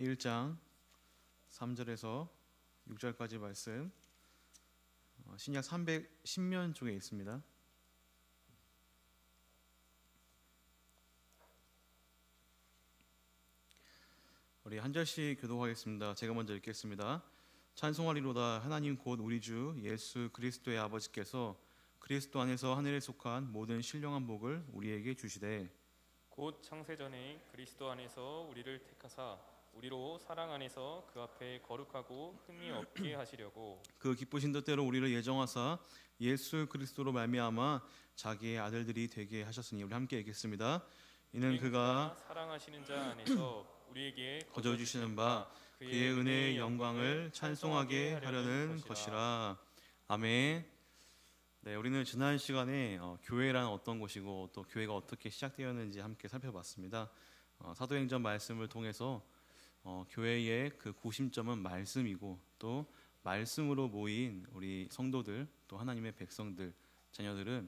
1장 3절에서 6절까지 말씀, 신약 310면 쪽에 있습니다. 우리 한 절씩 교독하겠습니다. 제가 먼저 읽겠습니다. 찬송하리로다. 하나님 곧 우리 주 예수 그리스도의 아버지께서 그리스도 안에서 하늘에 속한 모든 신령한 복을 우리에게 주시되, 곧 창세전에 그리스도 안에서 우리를 택하사 우리로 사랑 안에서 그 앞에 거룩하고 흠이 없게 하시려고 그 기쁘신 뜻대로 우리를 예정하사 예수 그리스도로 말미암아 자기의 아들들이 되게 하셨으니. 우리 함께 읽겠습니다. 이는 그가 사랑하시는 자 안에서 우리에게 거저 주시는 바 그의 은혜의 영광을 찬송하게 하려는 것이라. 아멘. 네, 우리는 지난 시간에 교회란 어떤 곳이고 또 교회가 어떻게 시작되었는지 함께 살펴봤습니다. 사도행전 말씀을 통해서 교회의 그 구심점은 말씀이고, 또 말씀으로 모인 우리 성도들, 또 하나님의 백성들, 자녀들은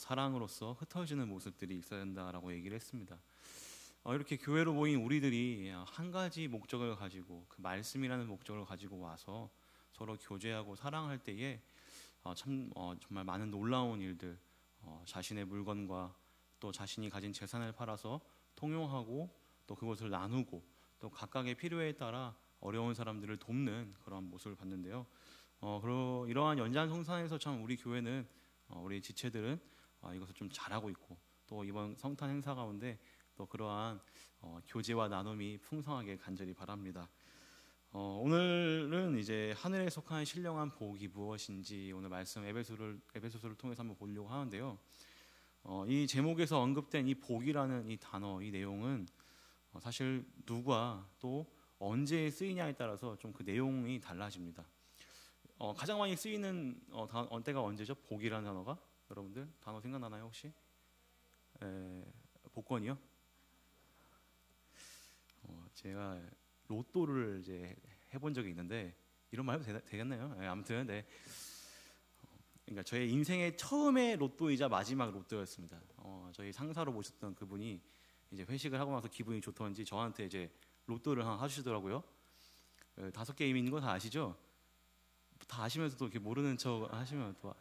사랑으로서 흩어지는 모습들이 있어야 된다라고 얘기를 했습니다. 이렇게 교회로 모인 우리들이 한 가지 목적을 가지고, 그 말씀이라는 목적을 가지고 와서 서로 교제하고 사랑할 때에 정말 많은 놀라운 일들, 자신의 물건과 또 자신이 가진 재산을 팔아서 통용하고, 또 그것을 나누고, 또 각각의 필요에 따라 어려운 사람들을 돕는 그런 모습을 봤는데요. 이러한 연장성산에서 참 우리 교회는, 우리 지체들은 이것을 좀 잘하고 있고, 또 이번 성탄 행사 가운데 또 그러한 교제와 나눔이 풍성하게 간절히 바랍니다. 오늘은 이제 하늘에 속한 신령한 복이 무엇인지 오늘 말씀 에베소서를 통해서 한번 보려고 하는데요. 이 제목에서 언급된 이 복이라는 이 단어, 이 내용은 사실 누가 또 언제 쓰이냐에 따라서 좀 그 내용이 달라집니다. 가장 많이 쓰이는 때가 언제죠? 복이라는 단어가? 여러분들 단어 생각나나요 혹시? 복권이요? 제가 로또를 이제 해본 적이 있는데, 이런 말 해도 되겠나요? 아무튼 네. 그러니까 저의 인생의 처음의 로또이자 마지막 로또였습니다. 저희 상사로 모셨던 그분이 이제 회식을 하고 나서 기분이 좋던지 저한테 이제 로또를 하나 사주시더라고요. 5게임인 거 다 아시죠? 다 아시면서도 이렇게 모르는 척 하시면 또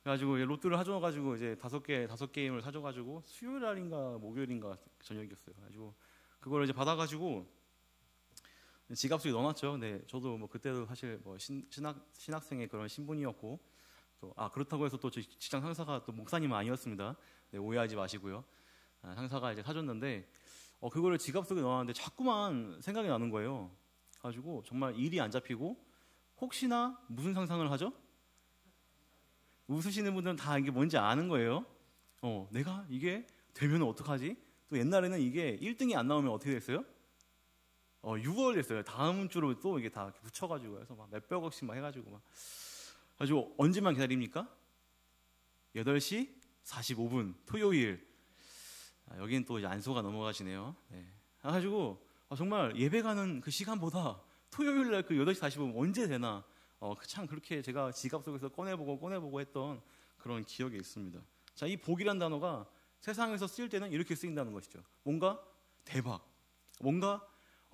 그래가지고 로또를 사줘가지고 이제 5게임을 사줘가지고 수요일 날인가 목요일인가 저녁이었어요. 그래가지고 그걸 이제 받아가지고 지갑 속에 넣어놨죠. 근데 저도 뭐 그때도 사실 뭐 신학생의 그런 신분이었고, 또 그렇다고 해서 또 직장 상사가 또 목사님은 아니었습니다. 네, 오해하지 마시고요. 상사가 이제 사줬는데 그거를 지갑 속에 넣어놨는데 자꾸만 생각이 나는 거예요. 가지고 정말 일이 안 잡히고, 혹시나 무슨 상상을 하죠? 웃으시는 분들은 다 이게 뭔지 아는 거예요. 내가 이게 되면 어떡하지? 또 옛날에는 이게 1등이 안 나오면 어떻게 됐어요? 6월 됐어요. 다음 주로 또 이게 다 붙여가지고 해서 막 몇백억씩 막 해가지고 막. 가지고 언제만 기다립니까? 8시 45분 토요일. 여긴 또 이제 안소가 넘어가시네요. 네. 그래가지고 정말 예배 가는 그 시간보다 토요일 날 그 8시 45분 언제 되나, 참 그렇게 제가 지갑 속에서 꺼내보고 했던 그런 기억이 있습니다. 자, 이 복이란 단어가 세상에서 쓰일 때는 이렇게 쓰인다는 것이죠. 뭔가 대박, 뭔가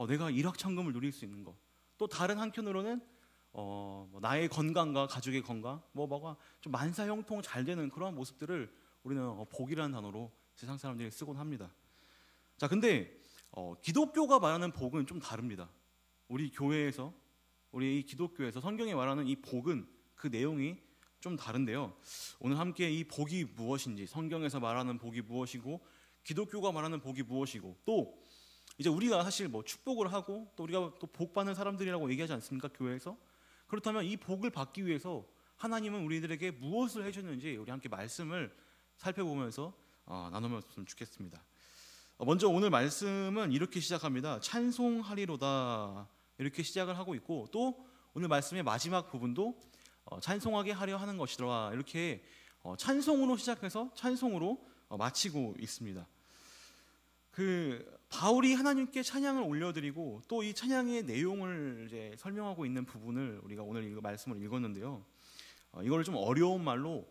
내가 일확천금을 누릴 수 있는 것. 또 다른 한편으로는 나의 건강과 가족의 건강, 뭐가 좀 만사형통 잘 되는 그러한 모습들을 우리는 복이라는 단어로 세상 사람들이 쓰곤 합니다. 자, 근데 기독교가 말하는 복은 좀 다릅니다. 우리 교회에서, 우리 이 기독교에서 성경에 말하는 이 복은 그 내용이 좀 다른데요. 오늘 함께 이 복이 무엇인지, 성경에서 말하는 복이 무엇이고, 기독교가 말하는 복이 무엇이고, 또 이제 우리가 사실 뭐 축복을 하고 또 우리가 또 복 받는 사람들이라고 얘기하지 않습니까? 교회에서. 그렇다면 이 복을 받기 위해서 하나님은 우리들에게 무엇을 해주는지 우리 함께 말씀을 살펴보면서 나누면 좋겠습니다. 먼저 오늘 말씀은 이렇게 시작합니다. 찬송하리로다, 이렇게 시작을 하고 있고, 또 오늘 말씀의 마지막 부분도 찬송하게 하려 하는 것이더라, 이렇게 찬송으로 시작해서 찬송으로 마치고 있습니다. 바울이 하나님께 찬양을 올려드리고 또 이 찬양의 내용을 이제 설명하고 있는 부분을 우리가 오늘 말씀을 읽었는데요. 이걸 좀 어려운 말로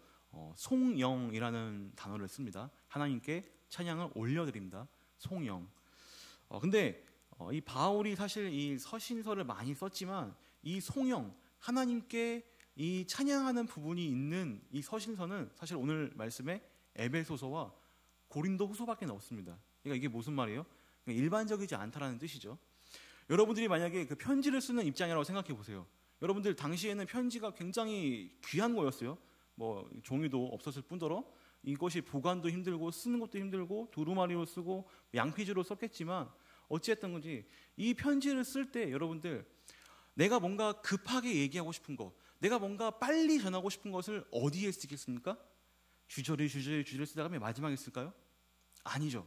송영이라는 단어를 씁니다. 하나님께 찬양을 올려드립니다. 송영. 근데 이 바울이 사실 이 서신서를 많이 썼지만 이 송영, 하나님께 이 찬양하는 부분이 있는 이 서신서는 사실 오늘 말씀에 에베소서와 고린도 후서밖에 없습니다. 그러니까 이게 무슨 말이에요? 그러니까 일반적이지 않다라는 뜻이죠. 여러분들이 만약에 그 편지를 쓰는 입장이라고 생각해 보세요. 여러분들 당시에는 편지가 굉장히 귀한 거였어요. 뭐 종이도 없었을 뿐더러 이것이 보관도 힘들고 쓰는 것도 힘들고 두루마리로 쓰고 양피지로 썼겠지만 어찌했던 건지 이 편지를 쓸 때 여러분들 내가 뭔가 급하게 얘기하고 싶은 거, 내가 뭔가 빨리 전하고 싶은 것을 어디에 쓰겠습니까? 주저리 쓰다가 맨 마지막에 쓸까요? 아니죠.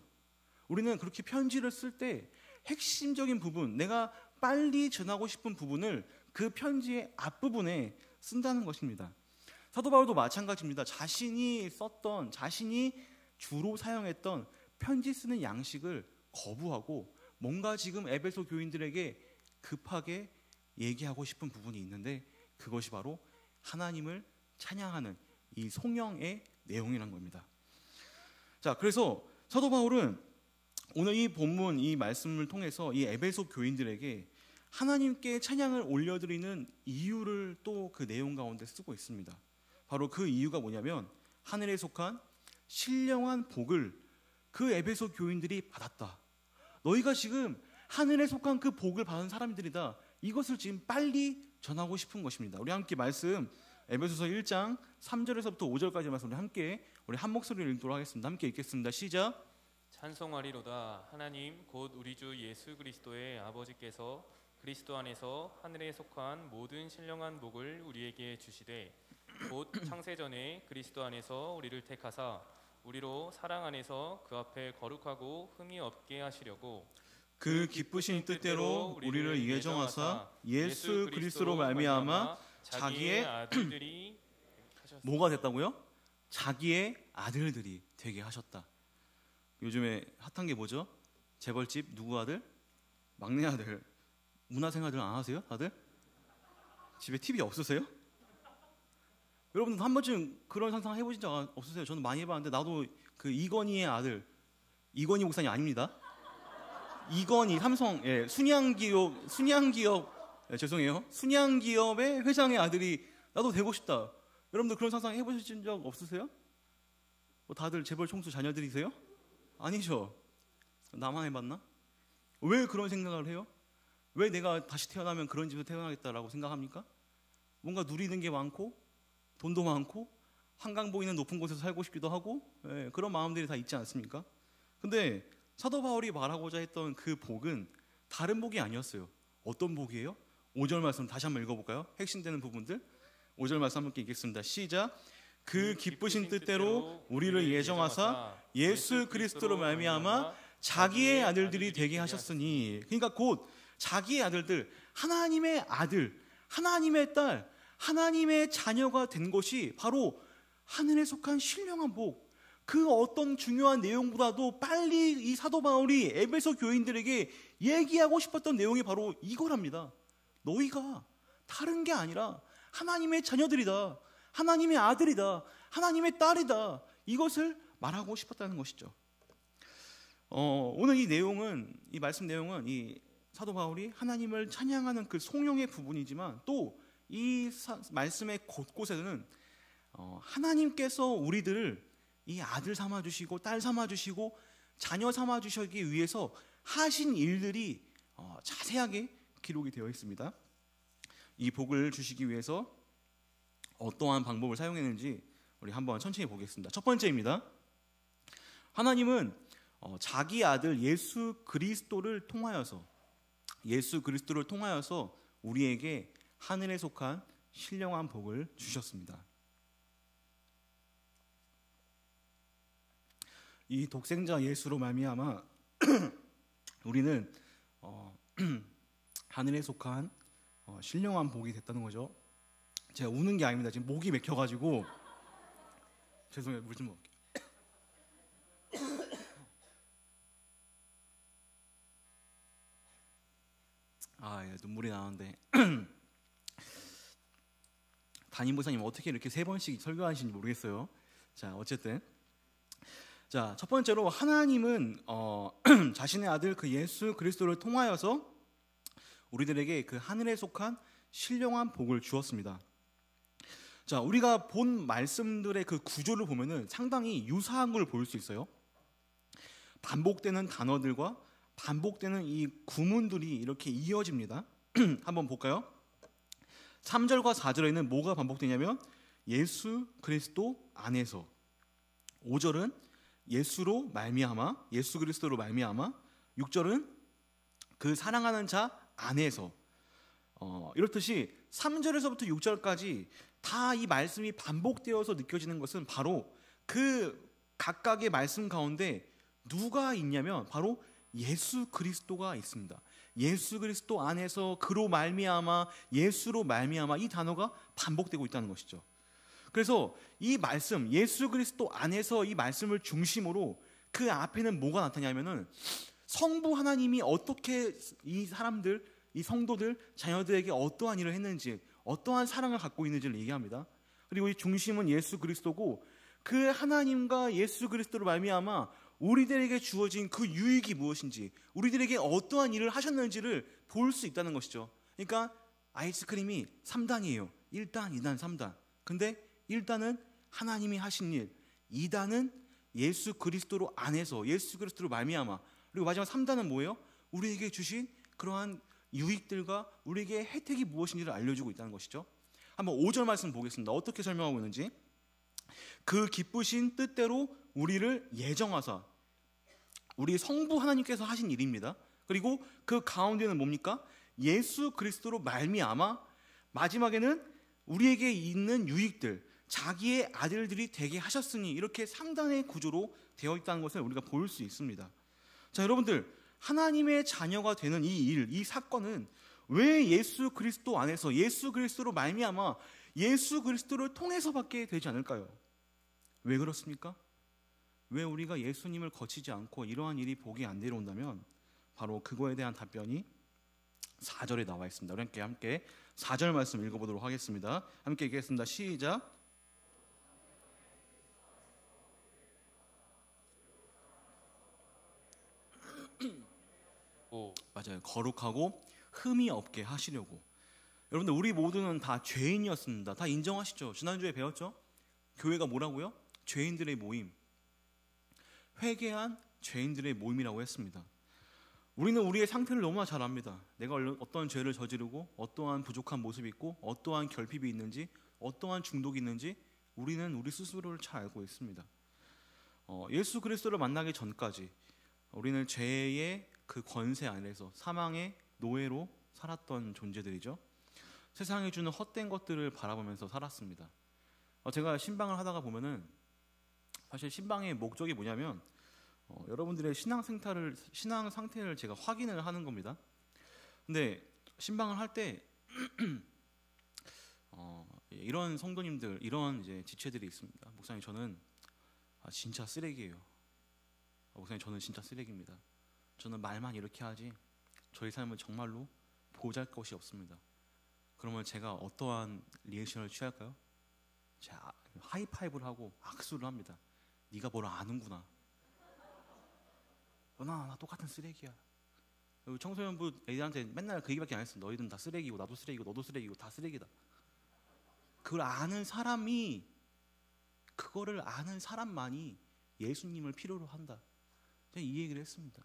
우리는 그렇게 편지를 쓸 때 핵심적인 부분, 내가 빨리 전하고 싶은 부분을 그 편지의 앞부분에 쓴다는 것입니다. 사도 바울도 마찬가지입니다. 자신이 썼던, 자신이 주로 사용했던 편지 쓰는 양식을 거부하고 뭔가 지금 에베소 교인들에게 급하게 얘기하고 싶은 부분이 있는데 그것이 바로 하나님을 찬양하는 이 송영의 내용이란 겁니다. 자, 그래서 사도 바울은 오늘 이 본문, 이 말씀을 통해서 이 에베소 교인들에게 하나님께 찬양을 올려드리는 이유를 또 그 내용 가운데 쓰고 있습니다. 바로 그 이유가 뭐냐면 하늘에 속한 신령한 복을 그 에베소 교인들이 받았다. 너희가 지금 하늘에 속한 그 복을 받은 사람들이다. 이것을 지금 빨리 전하고 싶은 것입니다. 우리 함께 말씀 에베소서 1장 3절에서부터 5절까지 말씀 우리 한 목소리를 읽도록 하겠습니다. 함께 읽겠습니다. 시작. 찬송하리로다. 하나님 곧 우리 주 예수 그리스도의 아버지께서 그리스도 안에서 하늘에 속한 모든 신령한 복을 우리에게 주시되 곧 창세전에 그리스도 안에서 우리를 택하사 우리로 사랑 안에서 그 앞에 거룩하고 흠이 없게 하시려고 그 기쁘신 뜻대로 우리를 예정하사 예수 그리스도로 말미암아 자기의 아들들이 뭐가 됐다고요? 자기의 아들들이 되게 하셨다. 요즘에 핫한 게 뭐죠? 재벌집 누구 아들? 막내 아들. 문화생활들 안 하세요? 다들? 집에 TV 없으세요? 여러분들 한 번쯤 그런 상상 해보신 적 없으세요? 저는 많이 해봤는데 나도 그 이건희의 아들, 이건희 목사님 아닙니다. 이건희 삼성 순양기업 죄송해요. 순양기업의 회장의 아들이 나도 되고 싶다. 여러분들 그런 상상 해보신 적 없으세요? 뭐 다들 재벌 총수 자녀들이세요? 아니죠. 나만 해봤나? 왜 그런 생각을 해요? 왜 내가 다시 태어나면 그런 집에서 태어나겠다라고 생각합니까? 뭔가 누리는 게 많고 돈도 많고 한강 보이는 높은 곳에서 살고 싶기도 하고 그런 마음들이 다 있지 않습니까? 근데 사도 바울이 말하고자 했던 그 복은 다른 복이 아니었어요. 어떤 복이에요? 5절 말씀 다시 한번 읽어볼까요? 핵심되는 부분들 5절 말씀 함께 읽겠습니다. 시작. 그 기쁘신 뜻대로 우리를 예정하사 예수 그리스도로 말미암아 자기의 아들들이 되게 하셨으니, 그러니까 곧 자기의 아들들, 하나님의 아들, 하나님의 딸, 하나님의 자녀가 된 것이 바로 하늘에 속한 신령한 복, 그 어떤 중요한 내용보다도 빨리 이 사도 바울이 에베소 교인들에게 얘기하고 싶었던 내용이 바로 이거랍니다. 너희가 다른 게 아니라 하나님의 자녀들이다, 하나님의 아들이다, 하나님의 딸이다, 이것을 말하고 싶었다는 것이죠. 오늘 이 내용은, 이 말씀 내용은 이 사도 바울이 하나님을 찬양하는 그 송영의 부분이지만 또 이 말씀의 곳곳에는 하나님께서 우리들을 이 아들 삼아주시고 딸 삼아주시고 자녀 삼아주시기 위해서 하신 일들이 자세하게 기록이 되어 있습니다. 이 복을 주시기 위해서 어떠한 방법을 사용했는지 우리 한번 천천히 보겠습니다. 첫 번째입니다. 하나님은 자기 아들 예수 그리스도를 통하여서 우리에게 하늘에 속한 신령한 복을 주셨습니다. 이 독생자 예수로 말미암아 우리는 하늘에 속한 신령한 복이 됐다는 거죠. 제가 우는 게 아닙니다. 지금 목이 맥혀가지고 죄송해요. 물 좀 먹을게요. 눈물이 나는데 담임 목사님 어떻게 이렇게 3번씩 설교하시는지 모르겠어요. 자, 어쨌든 자, 첫 번째로 하나님은 자신의 아들 그 예수 그리스도를 통하여서 우리들에게 그 하늘에 속한 신령한 복을 주었습니다. 자, 우리가 본 말씀들의 그 구조를 보면은 상당히 유사한 걸 볼 수 있어요. 반복되는 단어들과 반복되는 이 구문들이 이렇게 이어집니다. 한번 볼까요? 3절과 4절에는 뭐가 반복되냐면 예수 그리스도 안에서, 5절은 예수로 말미암아, 예수 그리스도로 말미암아, 6절은 그 사랑하는 자 안에서. 이렇듯이 3절에서부터 6절까지 다 이 말씀이 반복되어서 느껴지는 것은 바로 그 각각의 말씀 가운데 누가 있냐면 바로 예수 그리스도가 있습니다. 예수 그리스도 안에서, 그로 말미암아, 예수로 말미암아, 이 단어가 반복되고 있다는 것이죠. 그래서 이 말씀, 예수 그리스도 안에서 이 말씀을 중심으로 그 앞에는 뭐가 나타나냐면은 성부 하나님이 어떻게 이 사람들, 이 성도들, 자녀들에게 어떠한 일을 했는지, 어떠한 사랑을 갖고 있는지를 얘기합니다. 그리고 이 중심은 예수 그리스도고, 그 하나님과 예수 그리스도로 말미암아 우리들에게 주어진 그 유익이 무엇인지, 우리들에게 어떠한 일을 하셨는지를 볼 수 있다는 것이죠. 그러니까 아이스크림이 3단이에요. 1단, 2단, 3단. 근데 1단은 하나님이 하신 일, 2단은 예수 그리스도로 안에서, 예수 그리스도로 말미암아, 그리고 마지막 3단은 뭐예요? 우리에게 주신 그러한 유익들과 우리에게 혜택이 무엇인지를 알려주고 있다는 것이죠. 한번 5절 말씀 보겠습니다. 어떻게 설명하고 있는지. 그 기쁘신 뜻대로 우리를 예정하사, 우리 성부 하나님께서 하신 일입니다. 그리고 그 가운데는 뭡니까? 예수 그리스도로 말미암아, 마지막에는 우리에게 있는 유익들, 자기의 아들들이 되게 하셨으니, 이렇게 3단의 구조로 되어 있다는 것을 우리가 볼 수 있습니다. 자, 여러분들, 하나님의 자녀가 되는 이 일, 이 사건은 왜 예수 그리스도 안에서, 예수 그리스도로 말미암아, 예수 그리스도를 통해서밖에 되지 않을까요? 왜 그렇습니까? 왜 우리가 예수님을 거치지 않고 이러한 일이 복이 안 내려온다면 바로 그거에 대한 답변이 4절에 나와 있습니다. 우리 함께 4절 말씀 읽어보도록 하겠습니다. 함께 읽겠습니다. 시작. 맞아요. 거룩하고 흠이 없게 하시려고. 여러분들, 우리 모두는 다 죄인이었습니다. 다 인정하시죠? 지난주에 배웠죠? 교회가 뭐라고요? 죄인들의 모임, 회개한 죄인들의 모임이라고 했습니다. 우리는 우리의 상태를 너무나 잘 압니다. 내가 어떤 죄를 저지르고 어떠한 부족한 모습이 있고 어떠한 결핍이 있는지, 어떠한 중독이 있는지 우리는 우리 스스로를 잘 알고 있습니다. 예수 그리스도를 만나기 전까지 우리는 죄의 그 권세 안에서 사망의 노예로 살았던 존재들이죠. 세상이 주는 헛된 것들을 바라보면서 살았습니다. 제가 신방을 하다가 보면은 사실 신방의 목적이 뭐냐면 여러분들의 신앙 상태를 제가 확인을 하는 겁니다. 근데 신방을 할 때 이런 성도님들, 이런 이제 지체들이 있습니다. 목사님, 저는 진짜 쓰레기예요. 목사님, 저는 진짜 쓰레기입니다. 저는 말만 이렇게 하지 저희 삶은 정말로 보잘것이 없습니다. 그러면 제가 어떠한 리액션을 취할까요? 제가 하이파이브를 하고 악수를 합니다. 네가 뭘 아는구나. 나 똑같은 쓰레기야. 청소년부 애들한테 맨날 그 얘기밖에 안 했어. 너희들은 다 쓰레기고, 나도 쓰레기고, 너도 쓰레기고, 다 쓰레기다. 그거를 아는 사람만이 예수님을 필요로 한다. 제가 이 얘기를 했습니다.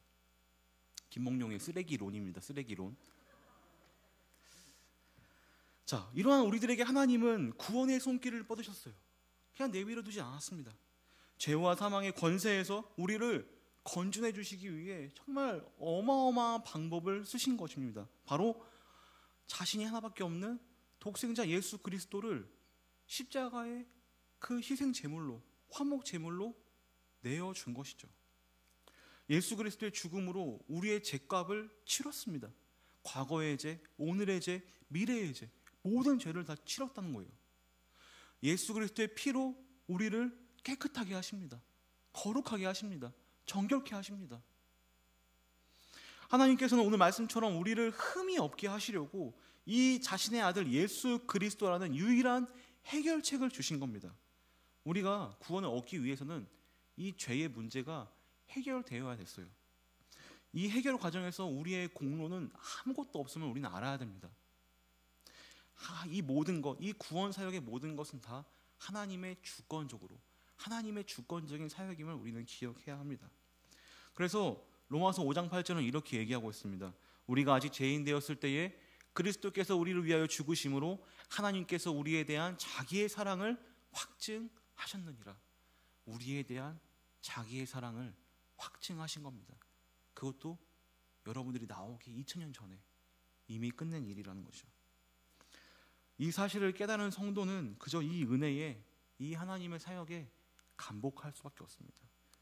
김몽룡의 쓰레기론입니다. 쓰레기론. 자, 이러한 우리들에게 하나님은 구원의 손길을 뻗으셨어요. 그냥 내버려 두지 않았습니다. 죄와 사망의 권세에서 우리를 건져내 주시기 위해 정말 어마어마한 방법을 쓰신 것입니다. 바로 자신이 하나밖에 없는 독생자 예수 그리스도를 십자가의 그 희생 제물로, 화목 제물로 내어준 것이죠. 예수 그리스도의 죽음으로 우리의 죄값을 치렀습니다. 과거의 죄, 오늘의 죄, 미래의 죄, 모든 죄를 다 치렀다는 거예요. 예수 그리스도의 피로 우리를 깨끗하게 하십니다. 거룩하게 하십니다. 정결케 하십니다. 하나님께서는 오늘 말씀처럼 우리를 흠이 없게 하시려고 이 자신의 아들 예수 그리스도라는 유일한 해결책을 주신 겁니다. 우리가 구원을 얻기 위해서는 이 죄의 문제가 해결되어야 됐어요. 이 해결 과정에서 우리의 공로는 아무것도 없음을 우리는 알아야 됩니다. 이 모든 것, 이 구원 사역의 모든 것은 다 하나님의 주권적인 사역임을 우리는 기억해야 합니다. 그래서 로마서 5장 8절은 이렇게 얘기하고 있습니다. 우리가 아직 죄인 되었을 때에 그리스도께서 우리를 위하여 죽으심으로 하나님께서 우리에 대한 자기의 사랑을 확증하셨느니라. 우리에 대한 자기의 사랑을 확증하신 겁니다. 그것도 여러분들이 나오기 2000년 전에 이미 끝낸 일이라는 거죠. 이 사실을 깨달은 성도는 그저 이 은혜에, 이 하나님의 사역에 감복할 수밖에 없습니다.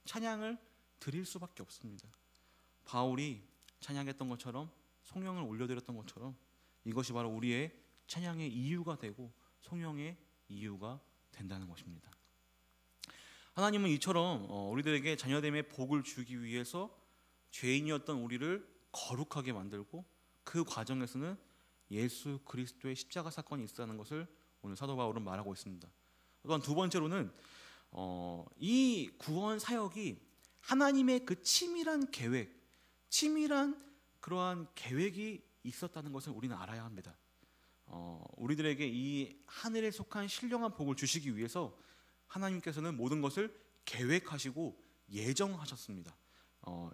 찬양을 드릴 수밖에 없습니다. 바울이 찬양했던 것처럼, 송영을 올려드렸던 것처럼 이것이 바로 우리의 찬양의 이유가 되고 송영의 이유가 된다는 것입니다. 하나님은 이처럼 우리들에게 자녀됨의 복을 주기 위해서 죄인이었던 우리를 거룩하게 만들고, 그 과정에서는 예수 그리스도의 십자가 사건이 있다는 것을 오늘 사도 바울은 말하고 있습니다. 또한 두 번째로는 이 구원 사역이 하나님의 그 치밀한 계획, 치밀한 그러한 계획이 있었다는 것을 우리는 알아야 합니다. 우리들에게 이 하늘에 속한 신령한 복을 주시기 위해서 하나님께서는 모든 것을 계획하시고 예정하셨습니다.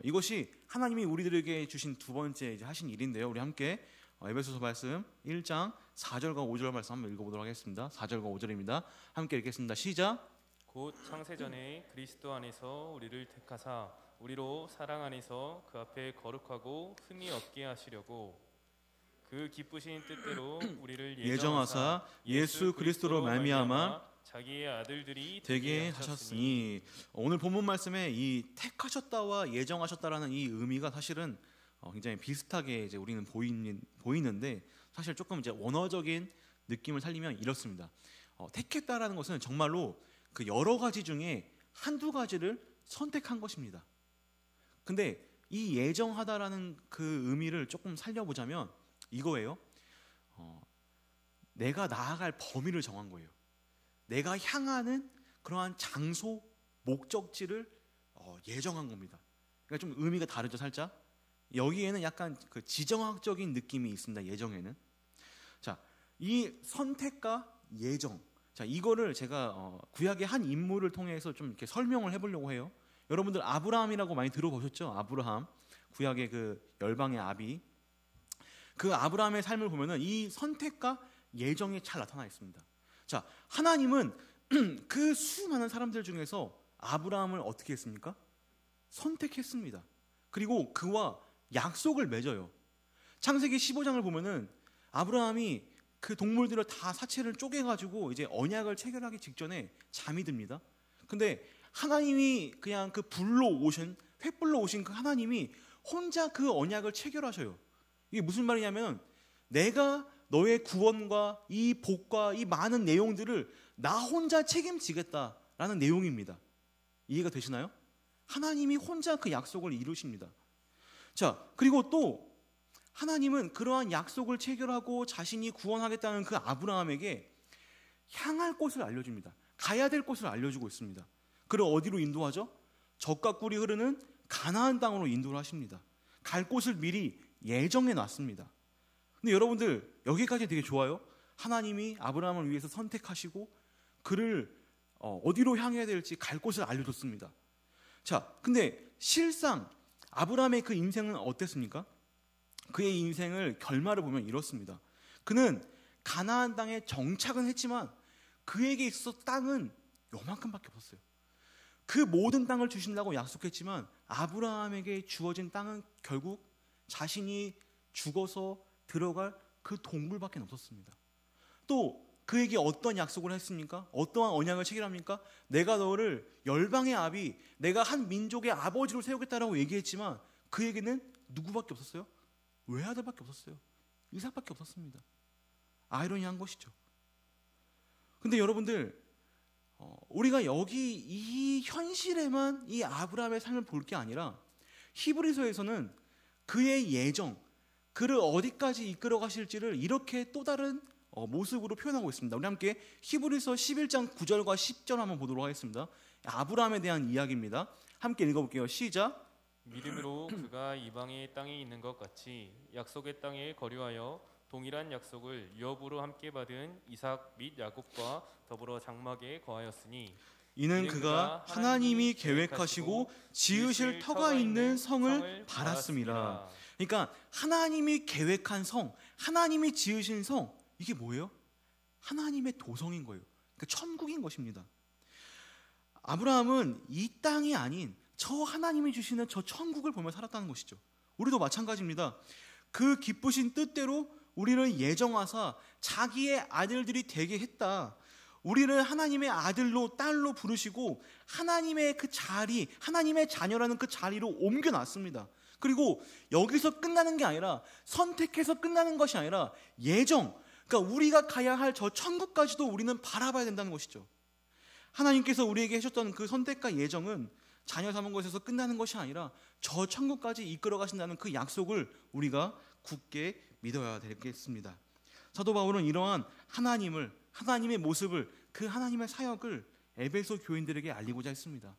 이것이 하나님이 우리들에게 주신 두 번째 하신 일인데요. 우리 함께 에베소서 말씀 1장 4절과 5절 말씀 한번 읽어보도록 하겠습니다. 4절과 5절입니다. 함께 읽겠습니다. 시작. 곧 창세전에 그리스도 안에서 우리를 택하사 우리로 사랑 안에서 그 앞에 거룩하고 흠이 없게 하시려고 그 기쁘신 뜻대로 우리를 예정하사 예수 그리스도로 말미암아 자기의 아들들이 되게 하셨으니. 오늘 본문 말씀에 이 택하셨다와 예정하셨다라는 이 의미가 사실은 굉장히 비슷하게 이제 우리는 보이는데, 사실 조금 이제 원어적인 느낌을 살리면 이렇습니다. 택했다라는 것은 정말로 그 여러 가지 중에 한두 가지를 선택한 것입니다. 근데 이 예정하다라는 그 의미를 조금 살려보자면 이거예요. 내가 나아갈 범위를 정한 거예요. 내가 향하는 그러한 장소, 목적지를 예정한 겁니다. 그러니까 좀 의미가 다르죠, 살짝. 여기에는 약간 그 지정학적인 느낌이 있습니다. 예정에는. 자, 이 선택과 예정. 자, 이거를 제가 구약의 한 인물을 통해서 좀 이렇게 설명을 해보려고 해요. 여러분들 아브라함이라고 많이 들어보셨죠? 아브라함, 구약의 그 열방의 아비. 그 아브라함의 삶을 보면은 이 선택과 예정이 잘 나타나 있습니다. 자, 하나님은 그 수많은 사람들 중에서 아브라함을 어떻게 했습니까? 선택했습니다. 그리고 그와 약속을 맺어요. 창세기 15장을 보면은 아브라함이 그 동물들을 다 사체를 쪼개가지고 이제 언약을 체결하기 직전에 잠이 듭니다. 근데 하나님이 그냥 그 횃불로 오신 그 하나님이 혼자 그 언약을 체결하셔요. 이게 무슨 말이냐면, 내가 너의 구원과 이 복과 이 많은 내용들을 나 혼자 책임지겠다라는 내용입니다. 이해가 되시나요? 하나님이 혼자 그 약속을 이루십니다. 자, 그리고 또 하나님은 그러한 약속을 체결하고 자신이 구원하겠다는 그 아브라함에게 향할 곳을 알려줍니다. 가야 될 곳을 알려주고 있습니다. 그를 어디로 인도하죠? 젖과 꿀이 흐르는 가나안 땅으로 인도를 하십니다. 갈 곳을 미리 예정해 놨습니다. 근데 여러분들 여기까지 되게 좋아요. 하나님이 아브라함을 위해서 선택하시고 그를 어디로 향해야 될지 갈 곳을 알려줬습니다. 자, 근데 실상 아브라함의 그 인생은 어땠습니까? 그의 인생을 결말을 보면 이렇습니다. 그는 가나안 땅에 정착은 했지만 그에게 있어서 땅은 요만큼밖에 없었어요. 그 모든 땅을 주신다고 약속했지만 아브라함에게 주어진 땅은 결국 자신이 죽어서 들어갈 그 동굴밖에 없었습니다. 또 그에게 어떤 약속을 했습니까? 어떠한 언약을 체결합니까? 내가 너를 열방의 아비, 내가 한 민족의 아버지로 세우겠다라고 얘기했지만 그에게는 누구밖에 없었어요? 외아들밖에 없었어요. 이삭밖에 없었습니다. 아이러니한 것이죠. 근데 여러분들 우리가 여기 이 현실에만 이 아브라함의 삶을 볼 게 아니라 히브리서에서는 그의 예정, 그를 어디까지 이끌어 가실지를 이렇게 또 다른 모습으로 표현하고 있습니다. 우리 함께 히브리서 11장 9절과 10절 한번 보도록 하겠습니다. 아브라함에 대한 이야기입니다. 함께 읽어볼게요. 시작. 믿음으로 그가 이방의 땅에 있는 것 같이 약속의 땅에 거류하여 동일한 약속을 유업으로 함께 받은 이삭 및 야곱과 더불어 장막에 거하였으니 이는 그가 하나님이 계획하시고 지으실 터가 있는 성을 바랐습니다. 그러니까 하나님이 계획한 성, 하나님이 지으신 성, 이게 뭐예요? 하나님의 도성인 거예요. 그러니까 천국인 것입니다. 아브라함은 이 땅이 아닌 저 하나님이 주시는 저 천국을 보며 살았다는 것이죠. 우리도 마찬가지입니다. 그 기쁘신 뜻대로 우리를 예정하사 자기의 아들들이 되게 했다. 우리를 하나님의 아들로 딸로 부르시고 하나님의 그 자리, 하나님의 자녀라는 그 자리로 옮겨놨습니다. 그리고 여기서 끝나는 게 아니라, 선택해서 끝나는 것이 아니라 예정, 그러니까 우리가 가야 할 저 천국까지도 우리는 바라봐야 된다는 것이죠. 하나님께서 우리에게 하셨던 그 선택과 예정은 자녀 삼은 것에서 끝나는 것이 아니라 저 천국까지 이끌어 가신다는 그 약속을 우리가 굳게 믿어야 되겠습니다. 사도 바울은 이러한 하나님의 모습을, 그 하나님의 사역을 에베소 교인들에게 알리고자 했습니다.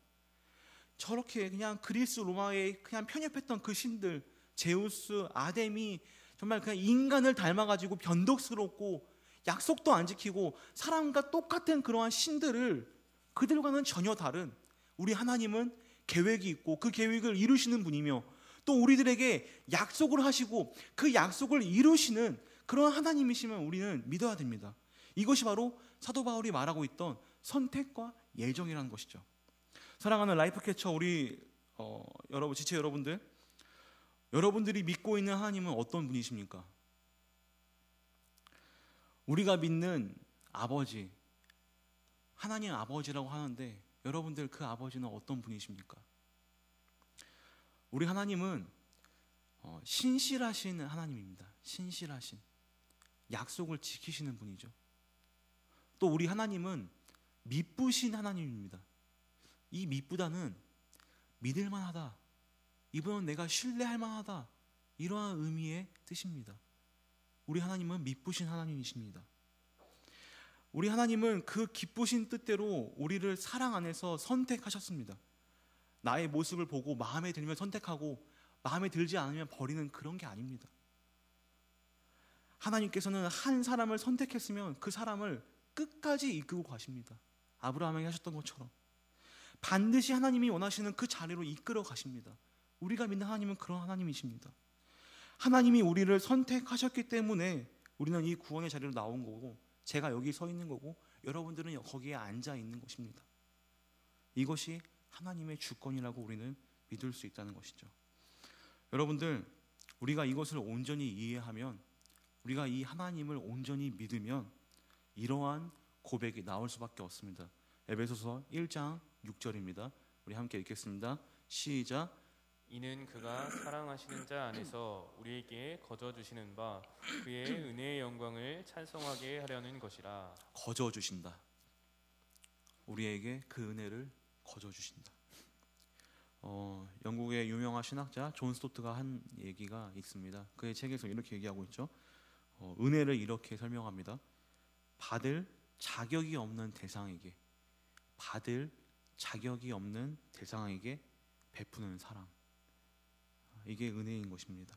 저렇게 그냥 그리스 로마에 그냥 편협했던 그 신들, 제우스, 아데미, 정말 그냥 인간을 닮아가지고 변덕스럽고 약속도 안 지키고 사람과 똑같은 그러한 신들을, 그들과는 전혀 다른 우리 하나님은 계획이 있고 그 계획을 이루시는 분이며, 또 우리들에게 약속을 하시고 그 약속을 이루시는 그런 하나님이시면 우리는 믿어야 됩니다. 이것이 바로 사도 바울이 말하고 있던 선택과 예정이라는 것이죠. 사랑하는 라이프캐쳐 우리 여러분, 지체 여러분들, 여러분들이 믿고 있는 하나님은 어떤 분이십니까? 우리가 믿는 아버지, 하나님 아버지라고 하는데 여러분들 그 아버지는 어떤 분이십니까? 우리 하나님은 신실하신 하나님입니다. 신실하신, 약속을 지키시는 분이죠. 또 우리 하나님은 미쁘신 하나님입니다. 이 미쁘다는 믿을 만하다, 이분은 내가 신뢰할 만하다, 이러한 의미의 뜻입니다. 우리 하나님은 미쁘신 하나님이십니다. 우리 하나님은 그 기쁘신 뜻대로 우리를 사랑 안에서 선택하셨습니다. 나의 모습을 보고 마음에 들면 선택하고 마음에 들지 않으면 버리는 그런 게 아닙니다. 하나님께서는 한 사람을 선택했으면 그 사람을 끝까지 이끌고 가십니다. 아브라함에게 하셨던 것처럼 반드시 하나님이 원하시는 그 자리로 이끌어 가십니다. 우리가 믿는 하나님은 그런 하나님이십니다. 하나님이 우리를 선택하셨기 때문에 우리는 이 구원의 자리로 나온 거고, 제가 여기 서 있는 거고, 여러분들은 거기에 앉아 있는 것입니다. 이것이 하나님의 주권이라고 우리는 믿을 수 있다는 것이죠. 여러분들, 우리가 이것을 온전히 이해하면, 우리가 이 하나님을 온전히 믿으면 이러한 고백이 나올 수밖에 없습니다. 에베소서 1장 6절입니다. 우리 함께 읽겠습니다. 시작. 이는 그가 사랑하시는 자 안에서 우리에게 거저 주시는 바 그의 은혜의 영광을 찬송하게 하려는 것이라. 거저 주신다. 우리에게 그 은혜를 거저 주신다. 영국의 유명한 신학자 존 스토트가 한 얘기가 있습니다. 그의 책에서 이렇게 얘기하고 있죠. 은혜를 이렇게 설명합니다. 받을 자격이 없는 대상에게, 받을 자격이 없는 대상에게 베푸는 사랑, 이게 은혜인 것입니다.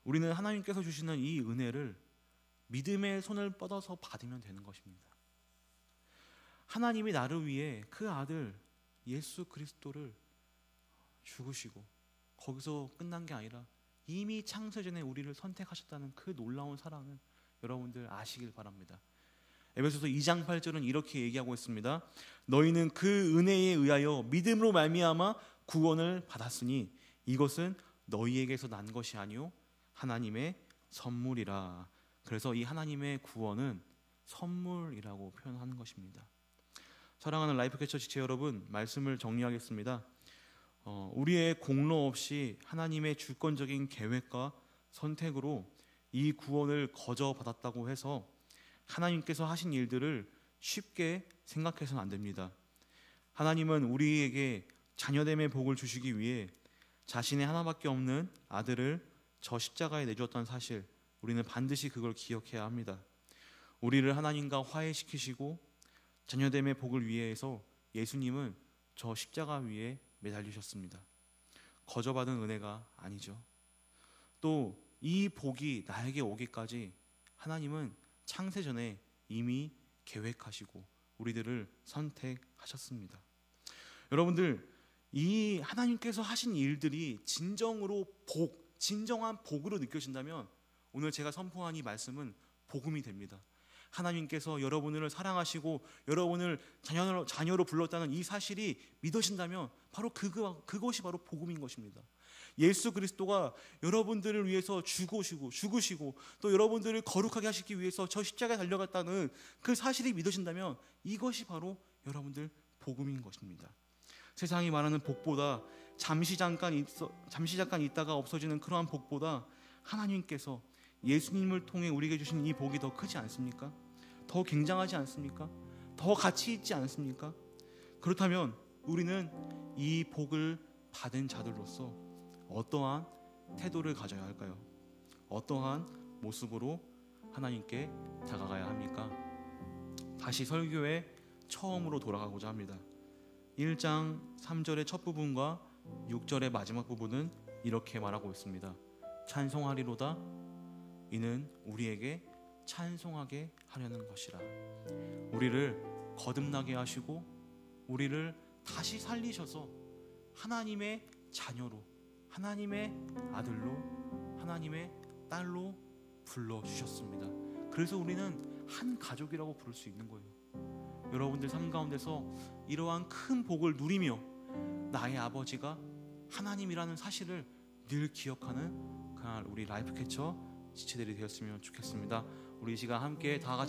우리는 하나님께서 주시는 이 은혜를 믿음의 손을 뻗어서 받으면 되는 것입니다. 하나님이 나를 위해 그 아들 예수 그리스도를 죽으시고 거기서 끝난 게 아니라 이미 창세전에 우리를 선택하셨다는 그 놀라운 사랑을 여러분들 아시길 바랍니다. 에베소서 2장 8절은 이렇게 얘기하고 있습니다. 너희는 그 은혜에 의하여 믿음으로 말미암아 구원을 받았으니 이것은 너희에게서 난 것이 아니요 하나님의 선물이라. 그래서 이 하나님의 구원은 선물이라고 표현하는 것입니다. 사랑하는 라이프캐쳐 지체 여러분, 말씀을 정리하겠습니다. 우리의 공로 없이 하나님의 주권적인 계획과 선택으로 이 구원을 거저 받았다고 해서 하나님께서 하신 일들을 쉽게 생각해서는 안 됩니다. 하나님은 우리에게 자녀됨의 복을 주시기 위해 자신의 하나밖에 없는 아들을 저 십자가에 내주었던 사실, 우리는 반드시 그걸 기억해야 합니다. 우리를 하나님과 화해시키시고 자녀됨의 복을 위해서 예수님은 저 십자가 위에 매달리셨습니다. 거저받은 은혜가 아니죠. 또 이 복이 나에게 오기까지 하나님은 창세전에 이미 계획하시고 우리들을 선택하셨습니다. 여러분들, 이 하나님께서 하신 일들이 진정으로 진정한 복으로 느껴진다면 오늘 제가 선포한 이 말씀은 복음이 됩니다. 하나님께서 여러분을 사랑하시고 여러분을 자녀로 불렀다는 이 사실이 믿어진다면 바로 그것이 바로 복음인 것입니다. 예수 그리스도가 여러분들을 위해서 죽으시고 또 여러분들을 거룩하게 하시기 위해서 저 십자가에 달려갔다는 그 사실이 믿어진다면 이것이 바로 여러분들 복음인 것입니다. 세상이 말하는 복보다 잠시 잠깐 있다가 없어지는 그러한 복보다 하나님께서 예수님을 통해 우리에게 주신 이 복이 더 크지 않습니까? 더 굉장하지 않습니까? 더 가치 있지 않습니까? 그렇다면 우리는 이 복을 받은 자들로서 어떠한 태도를 가져야 할까요? 어떠한 모습으로 하나님께 다가가야 합니까? 다시 설교의 처음으로 돌아가고자 합니다. 1장 3절의 첫 부분과 6절의 마지막 부분은 이렇게 말하고 있습니다. 찬송하리로다 이는 우리에게 찬송하게 하려는 것이라. 우리를 거듭나게 하시고 우리를 다시 살리셔서 하나님의 자녀로, 하나님의 아들로, 하나님의 딸로 불러주셨습니다. 그래서 우리는 한 가족이라고 부를 수 있는 거예요. 여러분들 삶 가운데서 이러한 큰 복을 누리며 나의 아버지가 하나님이라는 사실을 늘 기억하는 그날 우리 라이프 캐쳐 지체들이 되었으면 좋겠습니다. 우리 이 시간 함께 다 같이